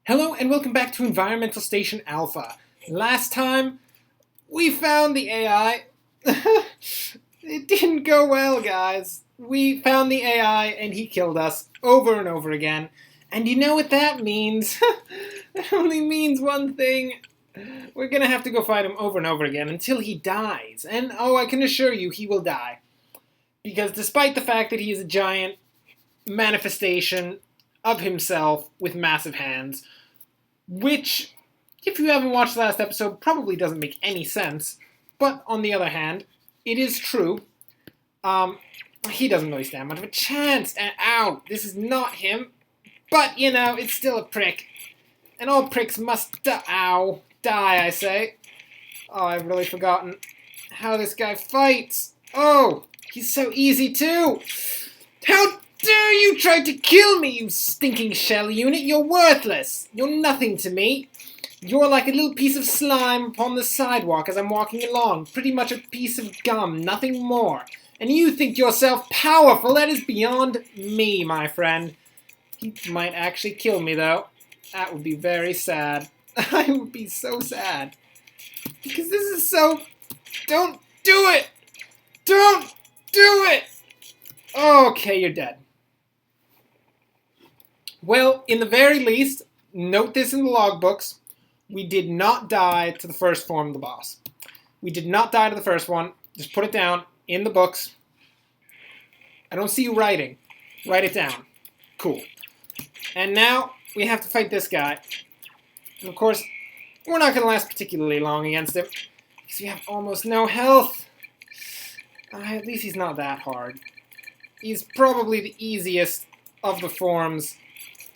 Hello and welcome back to Environmental Station Alpha. Last time, we found the AI. It didn't go well, guys. We found the AI and he killed us over and over again. And you know what that means? That only means one thing. We're gonna have to go fight him over and over again until he dies. And oh, I can assure you, he will die. Because despite the fact that he is a giant manifestation of himself with massive hands, which, if you haven't watched the last episode, probably doesn't make any sense. But on the other hand, it is true. He doesn't really stand much of a chance. And ow, this is not him. But, you know, it's still a prick. And all pricks must die, I say. Oh, I've really forgotten how this guy fights. Oh, he's so easy too. How dare you try to kill me, you stinking shell unit? You're worthless. You're nothing to me. You're like a little piece of slime upon the sidewalk as I'm walking along. Pretty much a piece of gum, nothing more. And you think yourself powerful. That is beyond me, my friend. He might actually kill me, though. That would be very sad. I would be so sad. Because this is so... Don't do it! Don't do it! Okay, you're dead. Well, in the very least, note this in the logbooks, we did not die to the first form of the boss. We did not die to the first one. Just put it down in the books. I don't see you writing. Write it down. Cool. And now we have to fight this guy. And of course, we're not going to last particularly long against him, because we have almost no health. At least he's not that hard. He's probably the easiest of the forms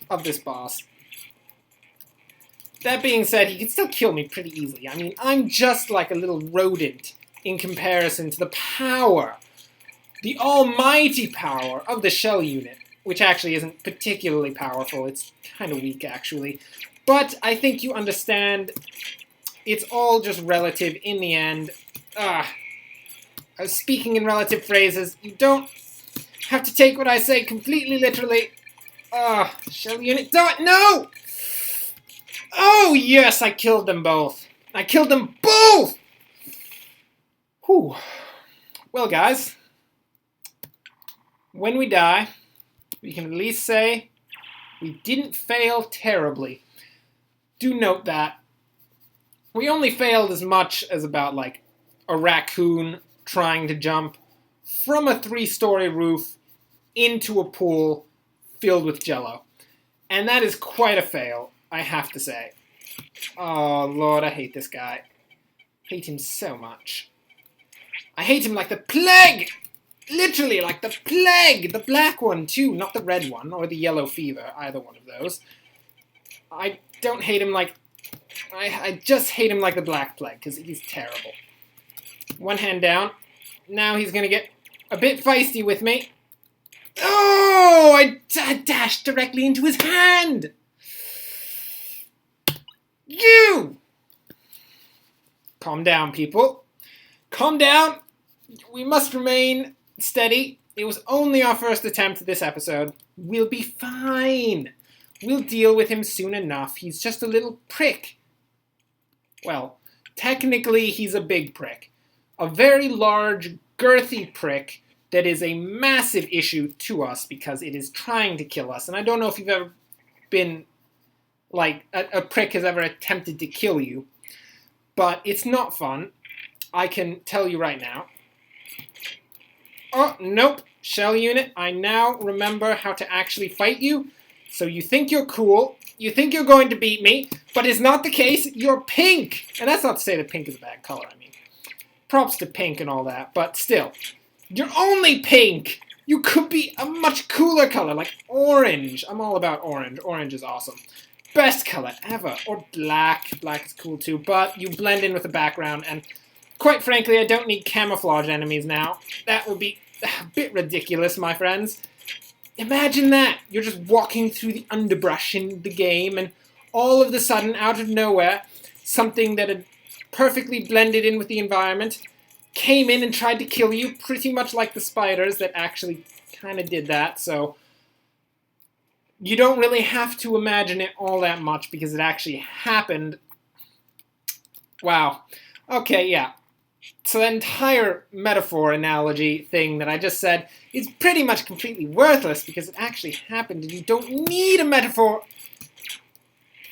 of this boss. That being said, he can still kill me pretty easily. I mean, I'm just like a little rodent in comparison to the power, the almighty power of the shell unit, which actually isn't particularly powerful. It's kind of weak, actually. But I think you understand it's all just relative in the end. I was speaking in relative phrases. You don't have to take what I say completely literally. Shell unit, no! Oh, yes, I killed them both. I killed them both! Whew. Well, guys, when we die, we can at least say we didn't fail terribly. Do note that we only failed as much as about, like, a raccoon trying to jump from a 3-story roof into a pool filled with jello. And that is quite a fail, I have to say. Oh, Lord, I hate this guy. Hate him so much. I hate him like the plague! Literally, like the plague! The black one, too, not the red one, or the yellow fever, either one of those. I don't hate him like... I just hate him like the black plague, because he's terrible. One hand down. Now he's gonna get a bit feisty with me. Oh! I dashed directly into his hand! You! Calm down, people. Calm down. We must remain steady. It was only our first attempt at this episode. We'll be fine. We'll deal with him soon enough. He's just a little prick. Well, technically he's a big prick. A very large, girthy prick that is a massive issue to us because it is trying to kill us. And I don't know if you've ever been, like, a prick has ever attempted to kill you. But it's not fun. I can tell you right now. Oh, nope. Shell unit, I now remember how to actually fight you. So you think you're cool. You think you're going to beat me. But it's not the case. You're pink. And that's not to say that pink is a bad color. I mean, props to pink and all that. But still. You're only pink! You could be a much cooler color, like orange. I'm all about orange. Orange is awesome. Best color ever. Or black. Black is cool too, but you blend in with the background, and quite frankly, I don't need camouflage enemies now. That would be a bit ridiculous, my friends. Imagine that! You're just walking through the underbrush in the game, and all of a sudden, out of nowhere, something that had perfectly blended in with the environment came in and tried to kill you, pretty much like the spiders that actually kind of did that, so You don't really have to imagine it all that much because it actually happened. Wow. Okay, yeah. So that entire metaphor analogy thing that I just said is pretty much completely worthless because it actually happened and you don't need a metaphor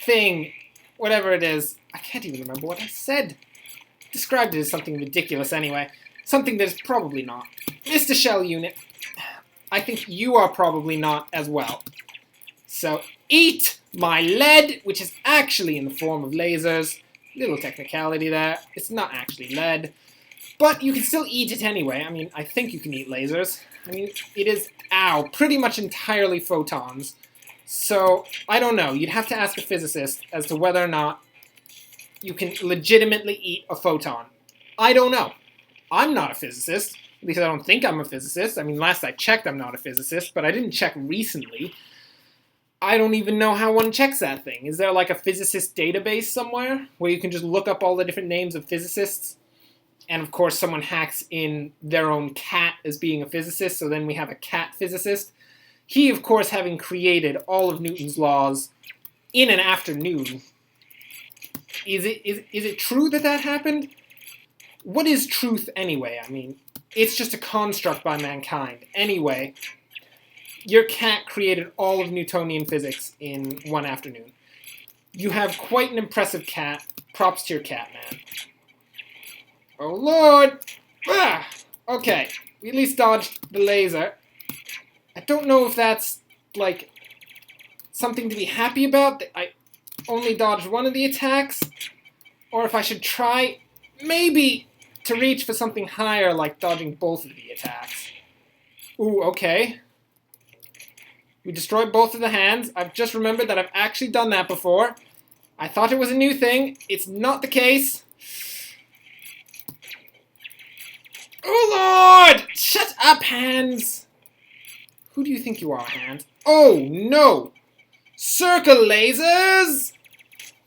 thing, whatever it is. I can't even remember what I said. Described it as something ridiculous anyway. Something that is probably not. Mr. Shell Unit, I think you are probably not as well. So eat my lead, which is actually in the form of lasers. Little technicality there. It's not actually lead. But you can still eat it anyway. I mean, I think you can eat lasers. I mean, it is, pretty much entirely photons. So, I don't know. You'd have to ask a physicist as to whether or not you can legitimately eat a photon. I don't know. I'm not a physicist. At least I don't think I'm a physicist. I mean, last I checked, I'm not a physicist, but I didn't check recently. I don't even know how one checks that thing. Is there like a physicist database somewhere where you can just look up all the different names of physicists? And of course, someone hacks in their own cat as being a physicist, so then we have a cat physicist. He, of course, having created all of Newton's laws in an afternoon. Is it true that that happened? What is truth anyway? I mean, it's just a construct by mankind. Anyway, your cat created all of Newtonian physics in one afternoon. You have quite an impressive cat. Props to your cat, man. Oh, Lord! Ah! Okay, we at least dodged the laser. I don't know if that's, like, something to be happy about, that I only dodged one of the attacks, or if I should try, maybe, to reach for something higher, like dodging both of the attacks. Ooh, okay. We destroyed both of the hands. I've just remembered that I've actually done that before. I thought it was a new thing. It's not the case. Oh, Lord! Shut up, hands! Who do you think you are, hands? Oh, no! Circle lasers!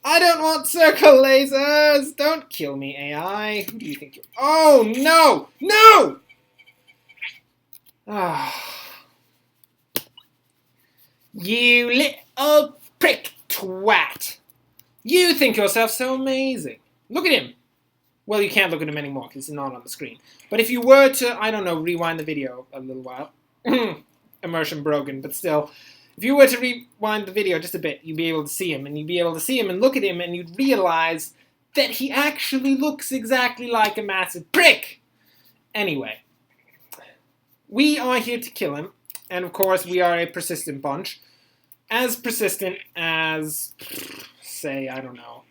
I don't want circle lasers! Don't kill me, AI. Who do you think you are? Oh, no! No! Ah. You little prick twat. You think yourself so amazing. Look at him. Well, you can't look at him anymore because he's not on the screen. But if you were to, I don't know, rewind the video a little while. Immersion broken, but still. If you were to rewind the video just a bit, you'd be able to see him. And you'd be able to see him and look at him and you'd realize that he actually looks exactly like a massive prick. Anyway. We are here to kill him. And of course, we are a persistent bunch. As persistent as, say, I don't know,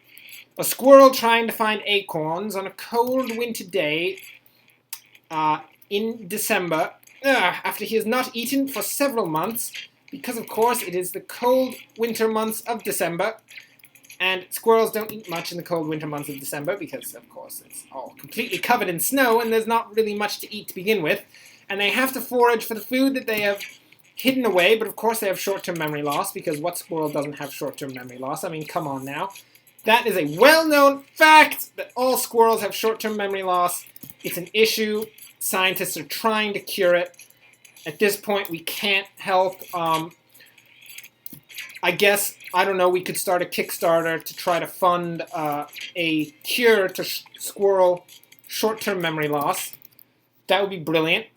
a squirrel trying to find acorns on a cold winter day in December after he has not eaten for several months because, of course, it is the cold winter months of December and squirrels don't eat much in the cold winter months of December because, of course, it's all completely covered in snow and there's not really much to eat to begin with. And they have to forage for the food that they have hidden away, but of course they have short-term memory loss because what squirrel doesn't have short-term memory loss? I mean, come on now. That is a well-known fact that all squirrels have short-term memory loss. It's an issue. Scientists are trying to cure it. At this point, we can't help. I guess, I don't know, we could start a Kickstarter to try to fund a cure to squirrel short-term memory loss. That would be brilliant.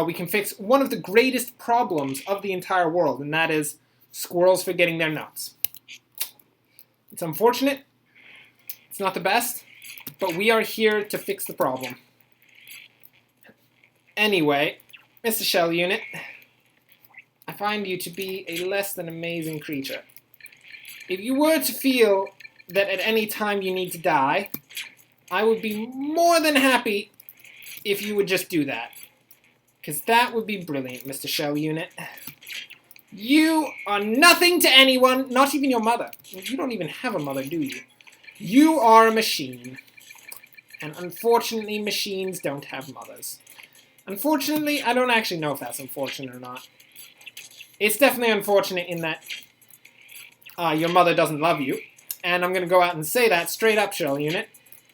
We can fix one of the greatest problems of the entire world, and that is squirrels forgetting their nuts. It's unfortunate. It's not the best, but we are here to fix the problem. Anyway, Mr. Shell Unit, I find you to be a less than amazing creature. If you were to feel that at any time you need to die, I would be more than happy if you would just do that. Because that would be brilliant, Mr. Shell Unit. You are nothing to anyone, not even your mother. You don't even have a mother, do you? You are a machine. And unfortunately, machines don't have mothers. Unfortunately, I don't actually know if that's unfortunate or not. It's definitely unfortunate in that your mother doesn't love you. And I'm going to go out and say that straight up, Shell Unit.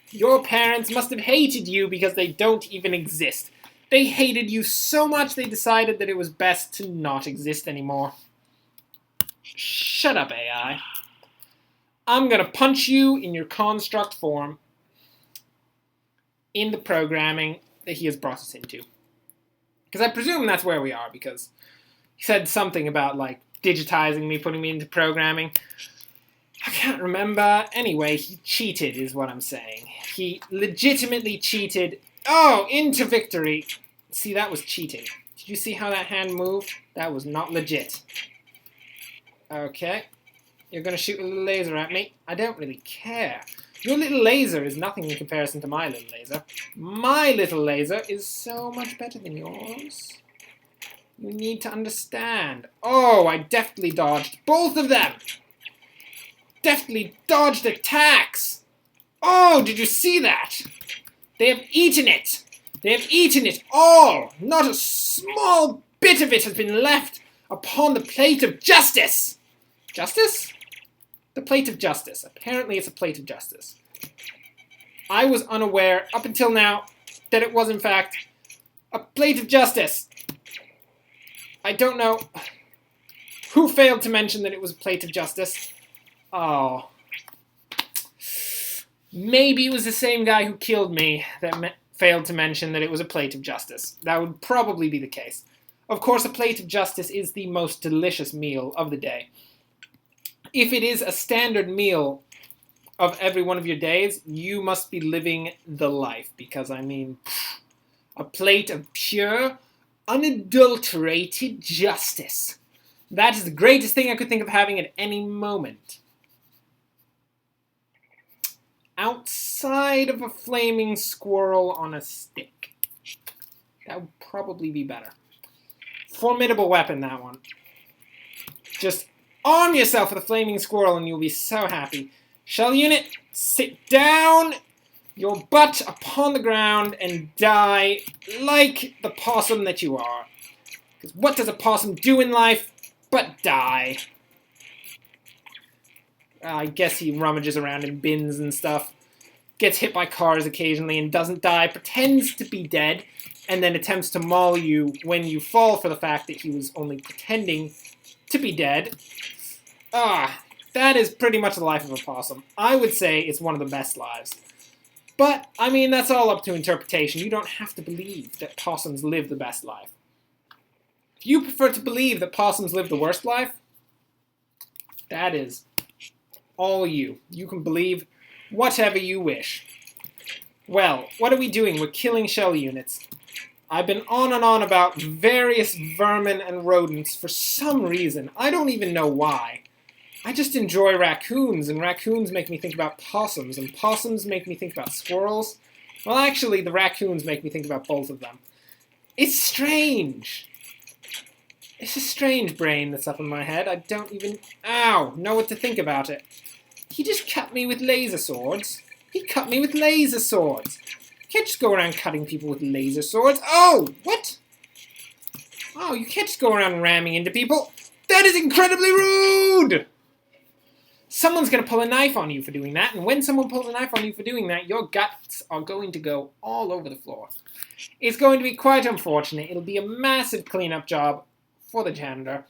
Your parents must have hated you because they don't even exist. They hated you so much they decided that it was best to not exist anymore. Shut up, AI. I'm going to punch you in your construct form in the programming that he has brought us into. Because I presume that's where we are, because he said something about, like, digitizing me, putting me into programming. I can't remember. Anyway, he cheated is what I'm saying. He legitimately cheated. Oh, into victory. See, that was cheating. Did you see how that hand moved? That was not legit. Okay. You're going to shoot a little laser at me. I don't really care. Your little laser is nothing in comparison to my little laser. My little laser is so much better than yours. You need to understand. Oh, I deftly dodged both of them. Deftly dodged attacks. Oh, did you see that? They have eaten it. They have eaten it all. Not a small bit of it has been left upon the plate of justice. Justice? The plate of justice. Apparently it's a plate of justice. I was unaware, up until now, that it was in fact a plate of justice. I don't know who failed to mention that it was a plate of justice. Oh. Maybe it was the same guy who killed me that failed to mention that it was a plate of justice. That would probably be the case. Of course, a plate of justice is the most delicious meal of the day. If it is a standard meal of every one of your days, you must be living the life. Because, I mean, a plate of pure, unadulterated justice. That is the greatest thing I could think of having at any moment. Outside of a flaming squirrel on a stick. That would probably be better. Formidable weapon, that one. Just arm yourself with a flaming squirrel and you'll be so happy. Shell unit, sit down, your butt upon the ground, and die like the possum that you are. Because what does a possum do in life but die? I guess he rummages around in bins and stuff, gets hit by cars occasionally and doesn't die, pretends to be dead, and then attempts to maul you when you fall for the fact that he was only pretending to be dead. That is pretty much the life of a possum. I would say it's one of the best lives. But, I mean, that's all up to interpretation. You don't have to believe that possums live the best life. If you prefer to believe that possums live the worst life, that is all you. You can believe whatever you wish. Well, what are we doing? We're killing shell units. I've been on and on about various vermin and rodents for some reason. I don't even know why. I just enjoy raccoons, and raccoons make me think about possums, and possums make me think about squirrels. Well, actually, the raccoons make me think about both of them. It's strange. It's a strange brain that's up in my head. I don't even, know what to think about it. He just cut me with laser swords. He cut me with laser swords. You can't just go around cutting people with laser swords. Oh, what? Oh, you can't just go around ramming into people. That is incredibly rude! Someone's going to pull a knife on you for doing that, and when someone pulls a knife on you for doing that, your guts are going to go all over the floor. It's going to be quite unfortunate. It'll be a massive cleanup job for the janitor.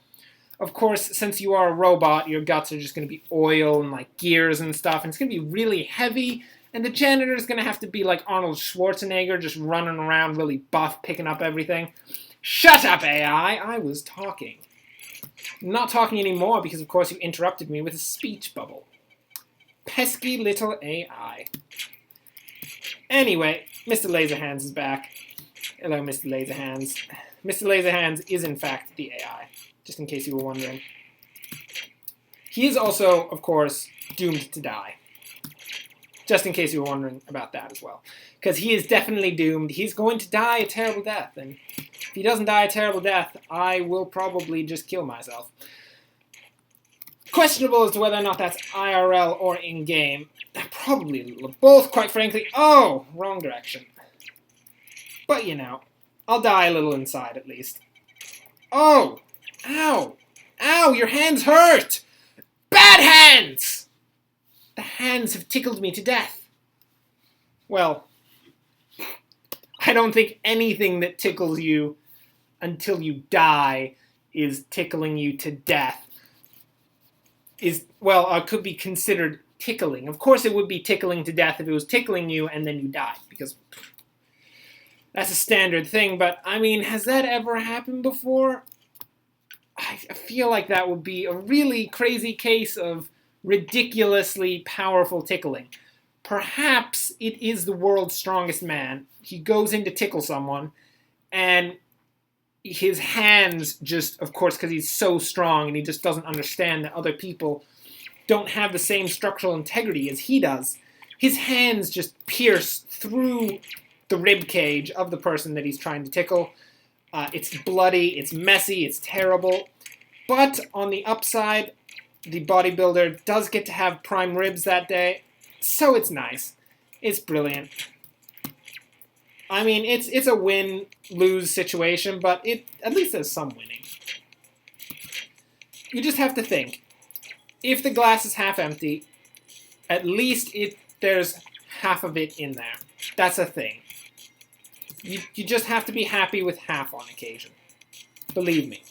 Of course, since you are a robot, your guts are just going to be oil and like gears and stuff, and it's going to be really heavy, and the janitor is going to have to be like Arnold Schwarzenegger, just running around really buff, picking up everything. Shut up, AI! I was talking. I'm not talking anymore because, of course, you interrupted me with a speech bubble. Pesky little AI. Anyway, Mr. Laserhands is back. Hello, Mr. Laserhands. Mr. Laserhands is, in fact, the AI, just in case you were wondering. He is also, of course, doomed to die. Just in case you were wondering about that as well. Because he is definitely doomed. He's going to die a terrible death, and if he doesn't die a terrible death, I will probably just kill myself. Questionable as to whether or not that's IRL or in-game. Probably both, quite frankly. Oh, wrong direction. But, you know, I'll die a little inside, at least. Oh! Ow! Ow, your hands hurt! Bad hands! The hands have tickled me to death. Well, I don't think anything that tickles you until you die is tickling you to death. could be considered tickling. Of course, it would be tickling to death if it was tickling you and then you died, because that's a standard thing. But, I mean, has that ever happened before? I feel like that would be a really crazy case of ridiculously powerful tickling. Perhaps it is the world's strongest man. He goes in to tickle someone, and his hands just, of course, because he's so strong and he just doesn't understand that other people don't have the same structural integrity as he does, his hands just pierce through the rib cage of the person that he's trying to tickle. It's bloody, it's messy, it's terrible. But on the upside, the bodybuilder does get to have prime ribs that day, so it's nice. It's brilliant. I mean, it's a win-lose situation, but at least there's some winning. You just have to think. If the glass is half empty, at least there's half of it in there. That's a thing. You just have to be happy with half on occasion. Believe me.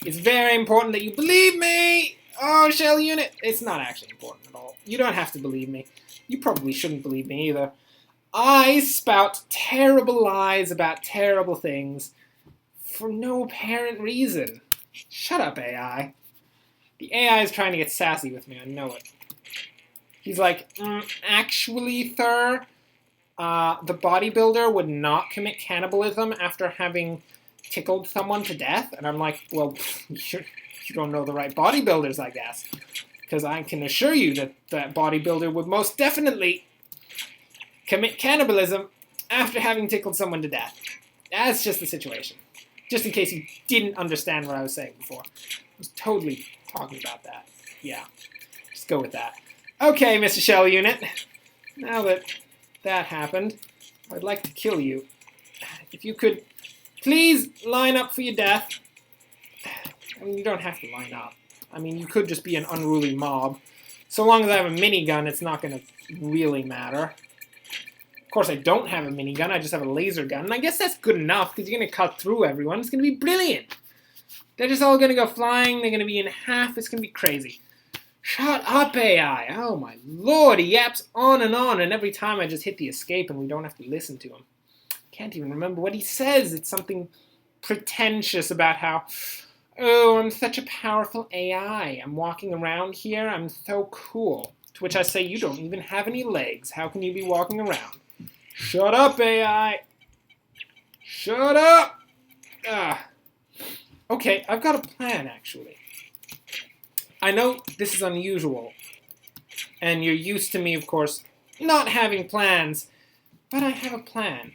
It's very important that you believe me! Oh, shell unit! It's not actually important at all. You don't have to believe me. You probably shouldn't believe me either. I spout terrible lies about terrible things for no apparent reason. Shut up, AI. The AI is trying to get sassy with me, I know it. He's like, actually, Thur, the bodybuilder would not commit cannibalism after having tickled someone to death? And I'm like, well, you don't know the right bodybuilders, I guess. Because I can assure you that that bodybuilder would most definitely commit cannibalism after having tickled someone to death. That's just the situation. Just in case you didn't understand what I was saying before. I was totally talking about that. Yeah, just go with that. Okay, Mr. Shell Unit. Now that that happened, I'd like to kill you. If you could please line up for your death. I mean, you don't have to line up. I mean, you could just be an unruly mob. So long as I have a minigun, it's not going to really matter. Of course, I don't have a minigun. I just have a laser gun. And I guess that's good enough, because you're going to cut through everyone. It's going to be brilliant. They're just all going to go flying. They're going to be in half. It's going to be crazy. Shut up, AI. Oh, my lord. He yaps on, and every time I just hit the escape and we don't have to listen to him. Can't even remember what he says. It's something pretentious about how, oh, I'm such a powerful AI. I'm walking around here. I'm so cool. To which I say, you don't even have any legs. How can you be walking around? Shut up, AI. Shut up. Okay, I've got a plan, actually. I know this is unusual. And you're used to me, of course, not having plans. But I have a plan.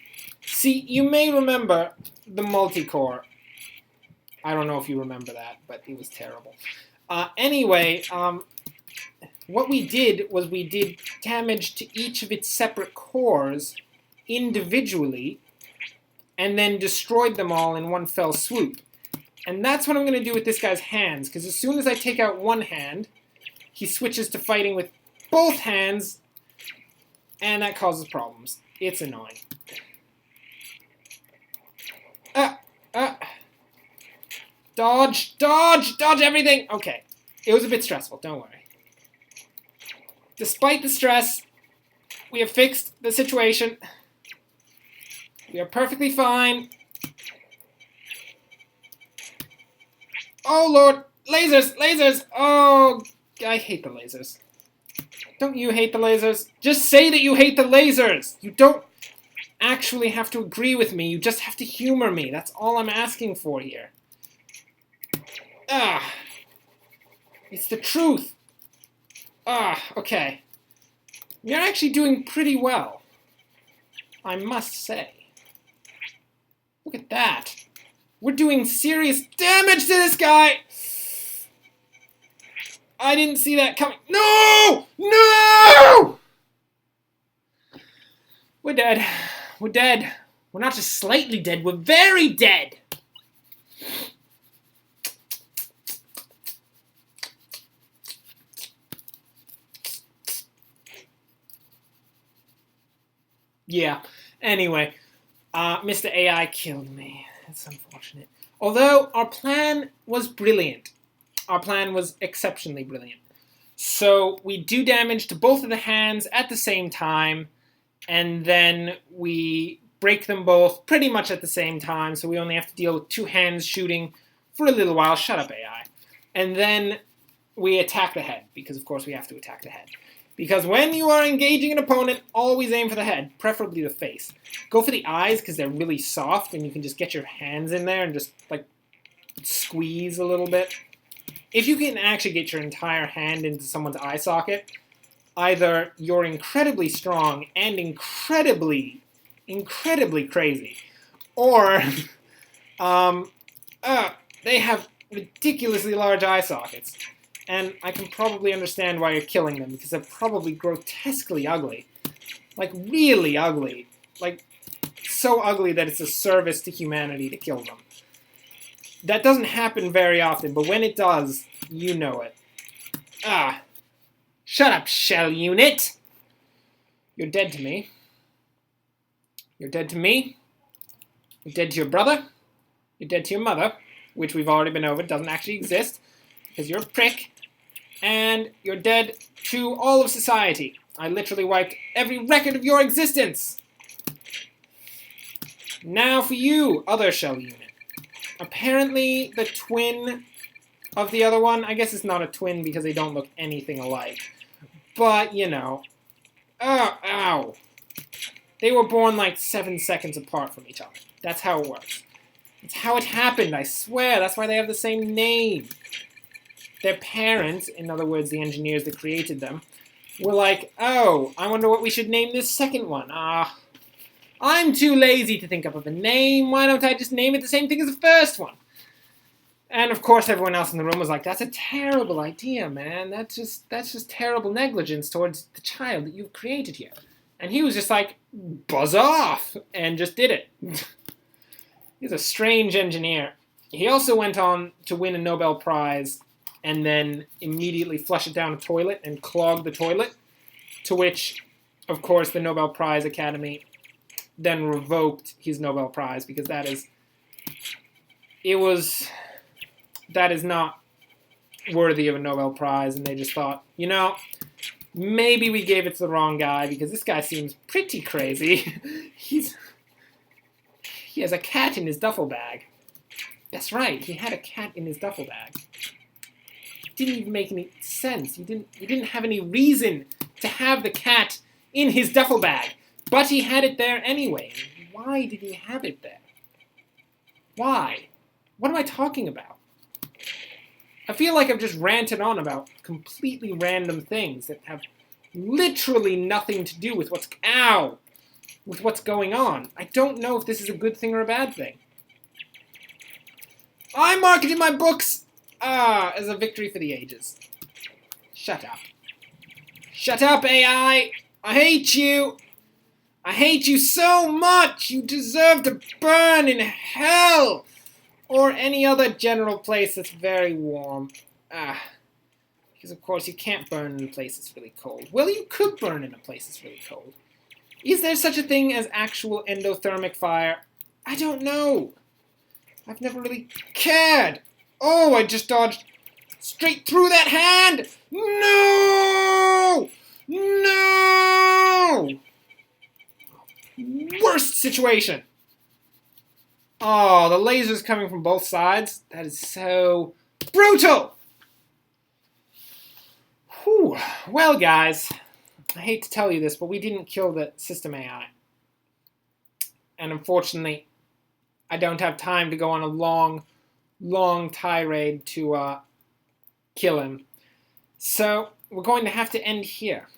See, you may remember the multi-core. I don't know if you remember that, but it was terrible. Anyway, what we did was we did damage to each of its separate cores individually and then destroyed them all in one fell swoop. And that's what I'm going to do with this guy's hands, because as soon as I take out one hand, he switches to fighting with both hands, and that causes problems. It's annoying. Dodge, dodge, dodge everything! Okay, it was a bit stressful, don't worry. Despite the stress, we have fixed the situation. We are perfectly fine. Oh lord, lasers, lasers! Oh, I hate the lasers. Don't you hate the lasers? Just say that you hate the lasers! You don't actually have to agree with me, you just have to humor me. That's all I'm asking for here. It's the truth. Okay. You're actually doing pretty well, I must say. Look at that. We're doing serious damage to this guy! I didn't see that coming. No! No! We're dead. We're dead. We're not just slightly dead, we're very dead! Yeah, anyway, Mr. AI killed me. That's unfortunate. Although, our plan was brilliant. Our plan was exceptionally brilliant. So we do damage to both of the hands at the same time, and then we break them both pretty much at the same time, so we only have to deal with 2 hands shooting for a little while. Shut up, AI. And then we attack the head, because of course we have to attack the head. Because when you are engaging an opponent, always aim for the head, preferably the face. Go for the eyes, because they're really soft, and you can just get your hands in there and just, like, squeeze a little bit. If you can actually get your entire hand into someone's eye socket, either you're incredibly strong and incredibly crazy, or they have ridiculously large eye sockets. And I can probably understand why you're killing them, because they're probably grotesquely ugly. Like, really ugly. Like, so ugly that it's a service to humanity to kill them. That doesn't happen very often, but when it does, you know it. Shut up, shell unit! You're dead to me. You're dead to me. You're dead to your brother. You're dead to your mother, which we've already been over, doesn't actually exist, because you're a prick. And you're dead to all of society. I literally wiped every record of your existence. Now for you, other shell unit. Apparently the twin of the other one, I guess it's not a twin because they don't look anything alike. But, you know. Ow. They were born like 7 seconds apart from each other. That's how it works. It's how it happened, I swear. That's why they have the same name. Their parents, in other words, the engineers that created them, were like, oh, I wonder what we should name this second one. I'm too lazy to think up of a name. Why don't I just name it the same thing as the first one? And of course, everyone else in the room was like, that's a terrible idea, man. That's just terrible negligence towards the child that you've created here. And he was just like, buzz off, and just did it. He's a strange engineer. He also went on to win a Nobel Prize and then immediately flush it down a toilet and clog the toilet, to which, of course, the Nobel Prize Academy then revoked his Nobel Prize, because that is not worthy of a Nobel Prize, and they just thought, you know, maybe we gave it to the wrong guy, because this guy seems pretty crazy. He has a cat in his duffel bag. That's right, he had a cat in his duffel bag. It didn't even make any sense. He didn't have any reason to have the cat in his duffel bag, but he had it there anyway. Why did he have it there? Why? What am I talking about? I feel like I've just ranted on about completely random things that have literally nothing to do with what's going on. I don't know if this is a good thing or a bad thing. I'm marketing my books as a victory for the ages. Shut up. Shut up, AI! I hate you! I hate you so much! You deserve to burn in hell! Or any other general place that's very warm. Because of course you can't burn in a place that's really cold. Well, you could burn in a place that's really cold. Is there such a thing as actual endothermic fire? I don't know. I've never really cared. Oh, I just dodged straight through that hand! No! No! Worst situation! Oh, the laser's coming from both sides. That is so brutal! Whew. Well, guys, I hate to tell you this, but we didn't kill the system AI. And unfortunately, I don't have time to go on a long tirade to kill him. So, we're going to have to end here.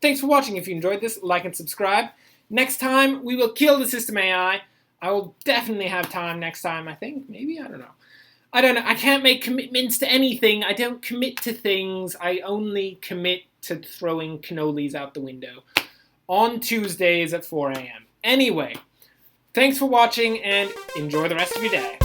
Thanks for watching. If you enjoyed this, like and subscribe. Next time, we will kill the system AI. I will definitely have time next time, I think. Maybe? I don't know. I can't make commitments to anything. I don't commit to things. I only commit to throwing cannolis out the window on Tuesdays at 4 a.m. Anyway, thanks for watching, and enjoy the rest of your day.